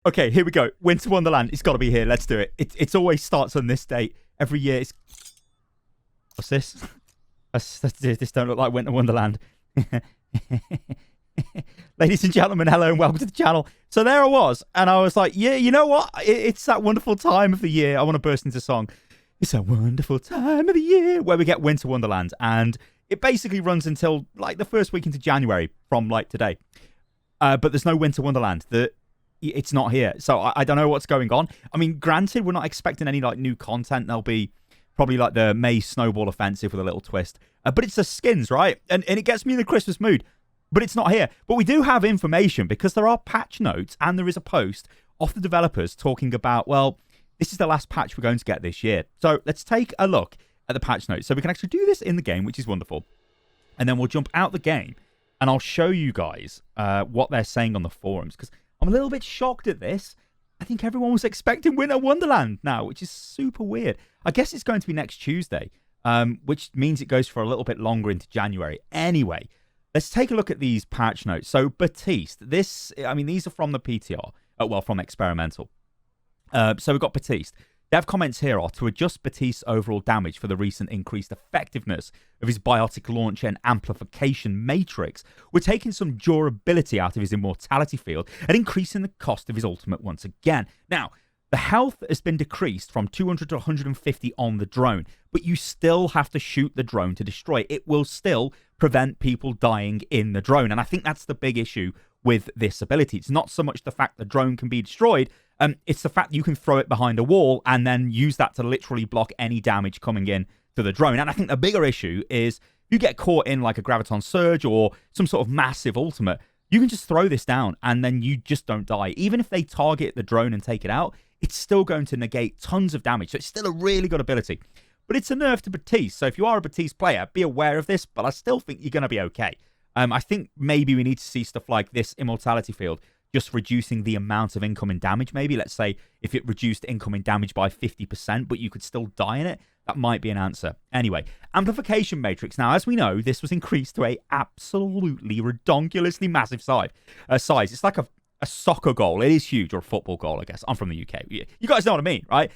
Okay, here we go. Winter Wonderland. It's got to be here. Let's do it. It always starts on this date. Every year. What's this? This don't look like Winter Wonderland. Ladies and gentlemen, hello and welcome to the channel. So there I was, and I was like, yeah, you know what? It's that wonderful time of the year. I want to burst into song. It's a wonderful time of the year where we get Winter Wonderland, and it basically runs until like the first week into January from like today. But there's no Winter Wonderland. It's not here. So I don't know what's going on. I mean, granted, we're not expecting any like new content. There'll be probably like the May Snowball Offensive with a little twist. But it's the skins, right? And it gets me in the Christmas mood. But it's not here. But we do have information because there are patch notes and there is a post off the developers talking about, well, this is the last patch we're going to get this year. So let's take a look at the patch notes. So we can actually do this in the game, which is wonderful. And then we'll jump out the game and I'll show you guys what they're saying on the forums. Because I'm a little bit shocked at this. I think everyone was expecting Winter Wonderland now, which is super weird. I guess it's going to be next Tuesday, which means it goes for a little bit longer into January. Anyway, let's take a look at these patch notes. So Baptiste, these are from the PTR, from Experimental. So we've got Baptiste. Dev comments here are to adjust Baptiste's overall damage for the recent increased effectiveness of his biotic launcher and amplification matrix. We're taking some durability out of his immortality field and increasing the cost of his ultimate once again. Now, the health has been decreased from 200 to 150 on the drone, but you still have to shoot the drone to destroy it. It will still prevent people dying in the drone, and I think that's the big issue with this ability. It's not so much the fact the drone can be destroyed, it's the fact you can throw it behind a wall and then use that to literally block any damage coming in to the drone. And I think the bigger issue is you get caught in like a Graviton Surge or some sort of massive ultimate, you can just throw this down and then you just don't die. Even if they target the drone and take it out, it's still going to negate tons of damage. So it's still a really good ability. But it's a nerf to Baptiste. So if you are a Baptiste player, be aware of this, but I still think you're going to be okay. I think maybe we need to see stuff like this immortality field just reducing the amount of incoming damage. Maybe let's say if it reduced incoming damage by 50%, but you could still die in it, that might be an answer. Anyway, Amplification Matrix. Now, as we know, this was increased to a absolutely redonkulously massive size. It's like a soccer goal. It is huge, or a football goal, I guess. I'm from the UK. You guys know what I mean, right?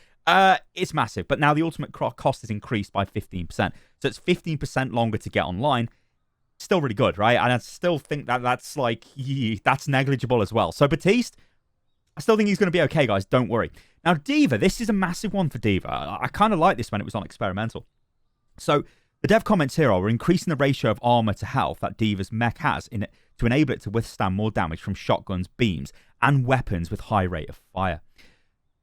It's massive, but now the ultimate cost is increased by 15%. So it's 15% longer to get online. Still really good, right? And I still think that's like, that's negligible as well. So Baptiste, I still think he's going to be okay, guys. Don't worry. Now, Diva, this is a massive one for Diva. I kind of like this when it was on Experimental. So the dev comments here are, we're increasing the ratio of armor to health that Diva's mech has in it to enable it to withstand more damage from shotguns, beams, and weapons with high rate of fire.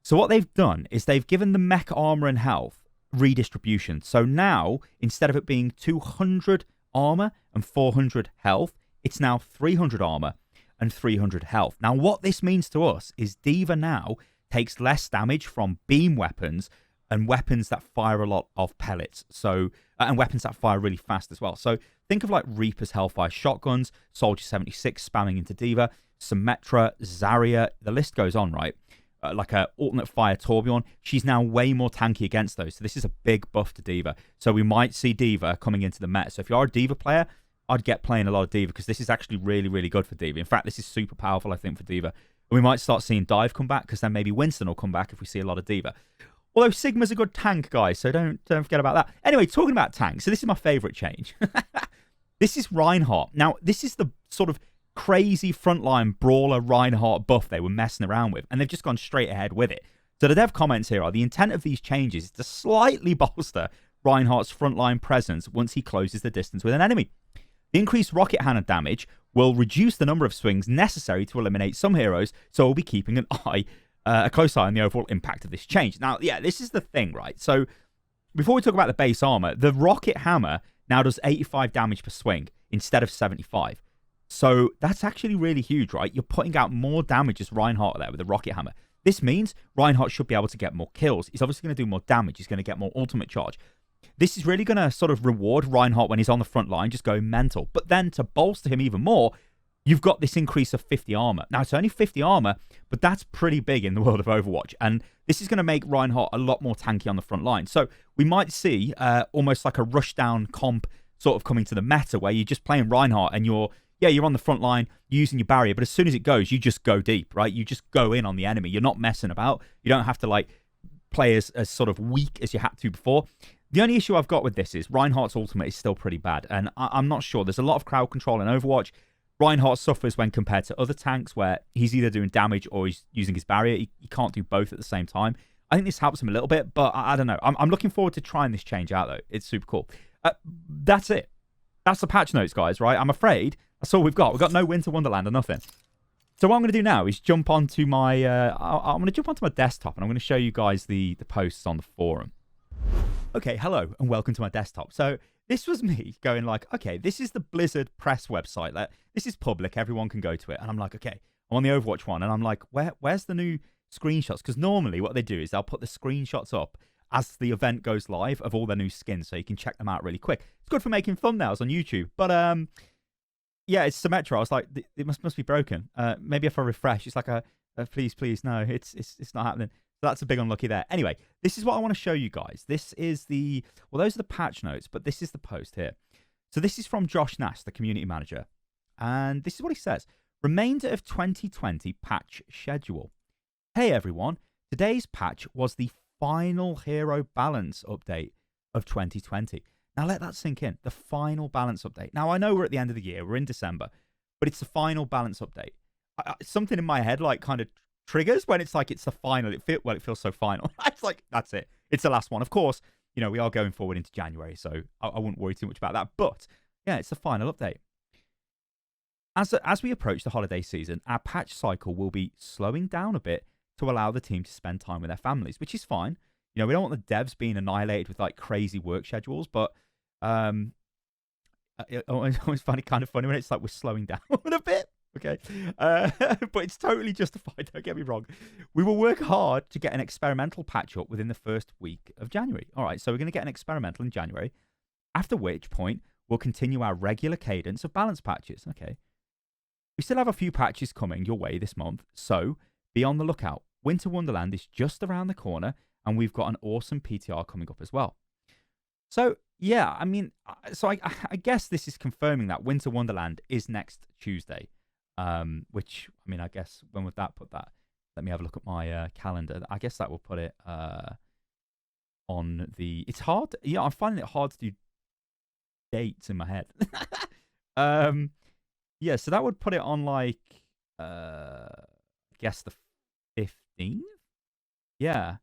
So what they've done is they've given the mech armor and health redistribution. So now, instead of it being 200 armor and 400 health, it's now 300 armor and 300 health. Now, what this means to us is Diva now takes less damage from beam weapons and weapons that fire a lot of pellets. So, and weapons that fire really fast as well. So think of like Reaper's Hellfire shotguns, Soldier 76 spamming into Diva, Symmetra, Zarya, the list goes on, right? Like a alternate fire Torbjorn, she's now way more tanky against those. So this is a big buff to Diva. So we might see Diva coming into the meta. So if you are a Diva player, I'd get playing a lot of Diva because this is actually really, really good for Diva. In fact, this is super powerful, I think, for Diva. And we might start seeing Dive come back because then maybe Winston will come back if we see a lot of Diva. Although Sigma's a good tank, guys, so don't forget about that. Anyway, talking about tanks, so this is my favorite change. This is Reinhardt. Now, this is the sort of crazy frontline brawler Reinhardt buff they were messing around with, and they've just gone straight ahead with it. So the dev comments here are, the intent of these changes is to slightly bolster Reinhardt's frontline presence once he closes the distance with an enemy. The increased rocket hammer damage will reduce the number of swings necessary to eliminate some heroes, so we'll be keeping a close eye on the overall impact of this change. Now, yeah, this is the thing, right? So before we talk about the base armor, the rocket hammer now does 85 damage per swing instead of 75. So that's actually really huge, right? You're putting out more damage as Reinhardt there with the rocket hammer. This means Reinhardt should be able to get more kills. He's obviously going to do more damage. He's going to get more ultimate charge. This is really going to sort of reward Reinhardt when he's on the front line, just going mental. But then to bolster him even more, you've got this increase of 50 armor. Now, it's only 50 armor, but that's pretty big in the world of Overwatch. And this is going to make Reinhardt a lot more tanky on the front line. So we might see almost like a rushdown comp sort of coming to the meta where you're just playing Reinhardt and you're yeah, you're on the front line using your barrier, but as soon as it goes, you just go deep, right? You just go in on the enemy. You're not messing about. You don't have to like play as sort of weak as you had to before. The only issue I've got with this is Reinhardt's ultimate is still pretty bad, and I'm not sure. There's a lot of crowd control in Overwatch. Reinhardt suffers when compared to other tanks where he's either doing damage or he's using his barrier. He can't do both at the same time. I think this helps him a little bit, but I don't know. I'm looking forward to trying this change out, though. It's super cool. That's it. That's the patch notes, guys, right? I'm afraid that's all we've got. We've got no Winter Wonderland or nothing. So what I'm going to do now is jump onto my... I'm going to jump onto my desktop, and I'm going to show you guys the posts on the forum. Okay, hello, and welcome to my desktop. So this was me going like, okay, this is the Blizzard press website. This is public. Everyone can go to it. And I'm like, okay, I'm on the Overwatch one, and I'm like, where's the new screenshots? Because normally what they do is they'll put the screenshots up as the event goes live of all their new skins, so you can check them out really quick. It's good for making thumbnails on YouTube. But yeah, it's Symmetra. I was like, it must be broken. Maybe if I refresh, it's like please, no, it's not happening. So that's a big unlucky there. Anyway, this is what I want to show you guys. This is those are the patch notes, but this is the post here. So this is from Josh Nash, the community manager. And this is what he says. Remainder of 2020 patch schedule. Hey everyone, today's patch was the final hero balance update of 2020. Now let that sink in. The final balance update. Now I know we're at the end of the year. We're in December. But it's the final balance update. Something in my head like kind of triggers when it's like it's the final. It feels so final. It's like, that's it. It's the last one. Of course, you know, we are going forward into January, so I wouldn't worry too much about that. But yeah, it's the final update. As we approach the holiday season, our patch cycle will be slowing down a bit to allow the team to spend time with their families, which is fine. You know, we don't want the devs being annihilated with like crazy work schedules, but I always find it kind of funny when it's like we're slowing down a bit. Okay, but it's totally justified. Don't get me wrong. We will work hard to get an experimental patch up within the first week of January. All right, so we're going to get an experimental in January, after which point we'll continue our regular cadence of balance patches. Okay. We still have a few patches coming your way this month, so be on the lookout. Winter Wonderland is just around the corner, and we've got an awesome PTR coming up as well. So, yeah, I mean, I guess this is confirming that Winter Wonderland is next Tuesday, which, I mean, I guess, when would that put that? Let me have a look at my calendar. I guess that will put it on the... It's hard. Yeah, I'm finding it hard to do dates in my head. Yeah, so that would put it on, like, I guess the 15th? Yeah.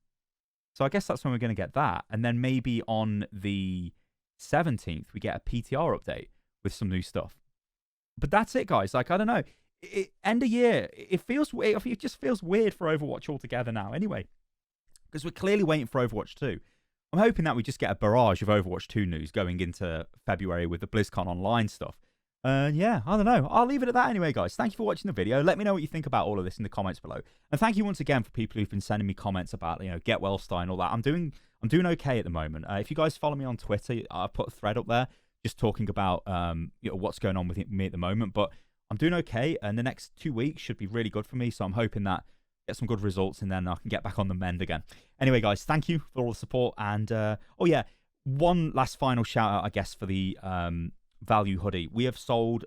So I guess that's when we're going to get that. And then maybe on the 17th, we get a PTR update with some new stuff. But that's it, guys. Like, I don't know. End of year, it just feels weird for Overwatch altogether now anyway. Because we're clearly waiting for Overwatch 2. I'm hoping that we just get a barrage of Overwatch 2 news going into February with the BlizzCon Online stuff. Yeah, I don't know. I'll leave it at that anyway, guys. Thank you for watching the video. Let me know what you think about all of this in the comments below. And thank you once again for people who've been sending me comments about, you know, Get Well Star and all that. I'm doing okay at the moment. If you guys follow me on Twitter, I put a thread up there just talking about you know, what's going on with me at the moment. But I'm doing okay, and the next 2 weeks should be really good for me. So I'm hoping that get some good results, and then I can get back on the mend again. Anyway, guys, thank you for all the support. And oh yeah, one last final shout out, I guess, for the value hoodie. We have sold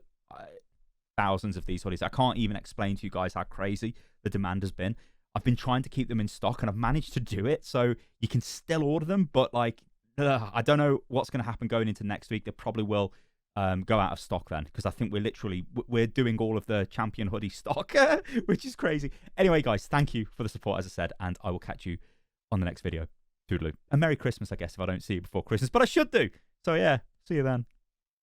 thousands of these hoodies. I can't even explain to you guys how crazy the demand has been. I've been trying to keep them in stock, and I've managed to do it, so you can still order them, but like I don't know what's going to happen going into next week. They probably will go out of stock then, because I think we're doing all of the champion hoodie stock, which is crazy. Anyway, guys, thank you for the support, as I said, and I will catch you on the next video. Toodaloo. And Merry Christmas, I guess, if I don't see you before Christmas, but I should do. So yeah, see you then.